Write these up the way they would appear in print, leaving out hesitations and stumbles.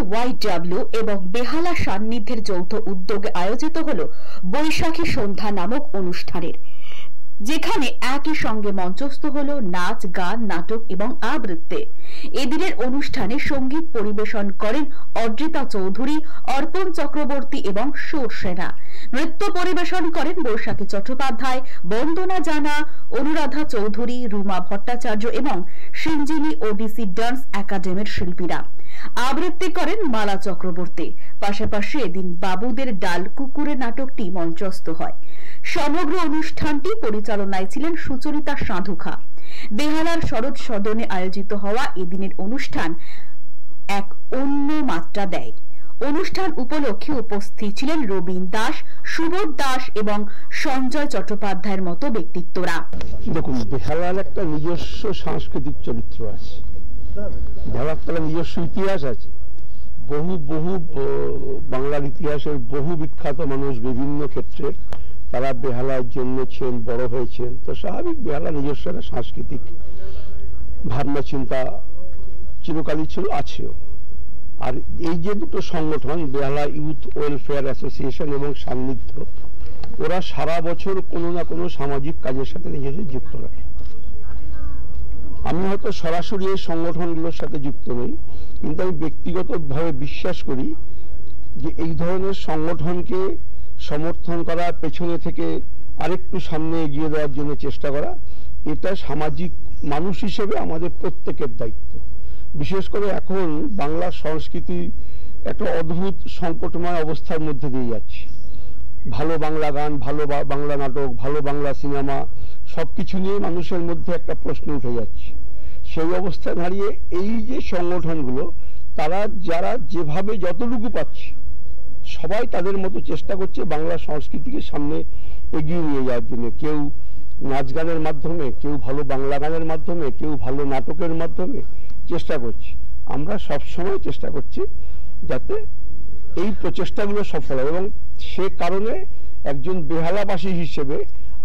YW এবং বেহালা সান্নিধ্যের যৌথ উদ্যোগে আয়োজিত হল বৈশাখী সন্ধ্যা নামক অনুষ্ঠানের, যেখানে একই সঙ্গে মঞ্চস্থ হল নাচ, গান, নাটক এবং আবৃত্তি। এদিনের অনুষ্ঠানে সঙ্গীত পরিবেশন করেন অদ্রিতা চৌধুরী, অর্পণ চক্রবর্তী এবং সুর সেনা। নৃত্য পরিবেশন করেন বৈশাখী চট্টোপাধ্যায়, বন্দনা জানা, অনুরাধা চৌধুরী, রুমা ভট্টাচার্য এবং সিঞ্জিনী ওডিসি ডান্স একাডেমির শিল্পীরা। আবৃত্তি করেন মালা চক্রবর্তী। পাশাপাশি এদিন বাবুদের ডাল কুকুরে নাটকটি মঞ্চস্থ হয়। সমগ্র অনুষ্ঠানটি পরিচালনায় ছিলেন সুচরিতা সাধুখা। বেহালার শরৎ সদনে আয়োজিত হওয়া এদিনের অনুষ্ঠান এক অন্য মাত্রা দেয়। অনুষ্ঠান উপলক্ষে উপস্থিত ছিলেন রবীন দাস, সুবোধ দাস এবং সঞ্জয় চট্টোপাধ্যায়ের মতো ব্যক্তিত্বরা। দেখুন, বেহালার একটা নিজস্ব সাংস্কৃতিক চরিত্র আছে, বেহালার একটা নিজস্ব ইতিহাস আছে। বহু বহু বাংলার ইতিহাসের বহু বিখ্যাত মানুষ বিভিন্ন ক্ষেত্রে তারা বেহালার জন্মেছেন, বড় হয়েছেন। তো স্বাভাবিক বেহালা নিজস্ব একটা সাংস্কৃতিক ভাবনা চিন্তা চিরকালই ছিল, আছেও। আর এই যে দুটো সংগঠন, বেহালা ইউথ ওয়েলফেয়ার অ্যাসোসিয়েশন এবং সান্নিধ্য, ওরা সারা বছর কোনো না কোনো সামাজিক কাজের সাথে নিজেদের যুক্ত রাখে। আমি হয়তো সরাসরি এই সংগঠনগুলোর সাথে যুক্ত নই, কিন্তু আমি ব্যক্তিগতভাবে বিশ্বাস করি যে এই ধরনের সংগঠনকে সমর্থন করা, পেছনে থেকে আরেকটু সামনে এগিয়ে দেওয়ার জন্য চেষ্টা করা, এটা সামাজিক মানুষ হিসেবে আমাদের প্রত্যেকের দায়িত্ব। বিশেষ করে এখন বাংলার সংস্কৃতি একটা অদ্ভুত সংকটময় অবস্থার মধ্যে দিয়ে যাচ্ছে। ভালো বাংলা গান, ভালো বাংলা নাটক, ভালো বাংলা সিনেমা সবকিছু নিয়ে মানুষের মধ্যে একটা প্রশ্ন উঠে যাচ্ছে। সেই অবস্থায় দাঁড়িয়ে এই যে সংগঠনগুলো, তারা যারা যেভাবে যতটুকু পাচ্ছে, সবাই তাদের মতো চেষ্টা করছে বাংলা সংস্কৃতিকে সামনে এগিয়ে নিয়ে যাওয়ার জন্য। কেউ নাচ গানের মাধ্যমে, কেউ ভালো বাংলা গানের মাধ্যমে, কেউ ভালো নাটকের মাধ্যমে চেষ্টা করছে। আমরা সবসময় চেষ্টা করছি যাতে এই প্রচেষ্টাগুলো সফল হয়, এবং সে কারণে একজন বেহালাবাসী হিসেবে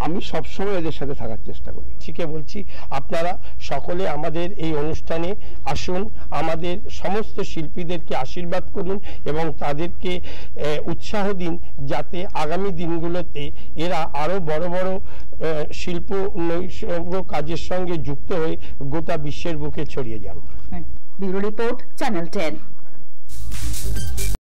আমি সবসময় এদের সাথে থাকার চেষ্টা করি। শিখে বলছি, আপনারা সকলে আমাদের এই অনুষ্ঠানে আসুন, আমাদের সমস্ত শিল্পীদেরকে আশীর্বাদ করুন এবং তাদেরকে উৎসাহ দিন, যাতে আগামী দিনগুলোতে এরা আরো বড় বড় শিল্প কাজের সঙ্গে যুক্ত হয়ে গোটা বিশ্বের বুকে ছড়িয়ে যান। Bureau report, channel 10।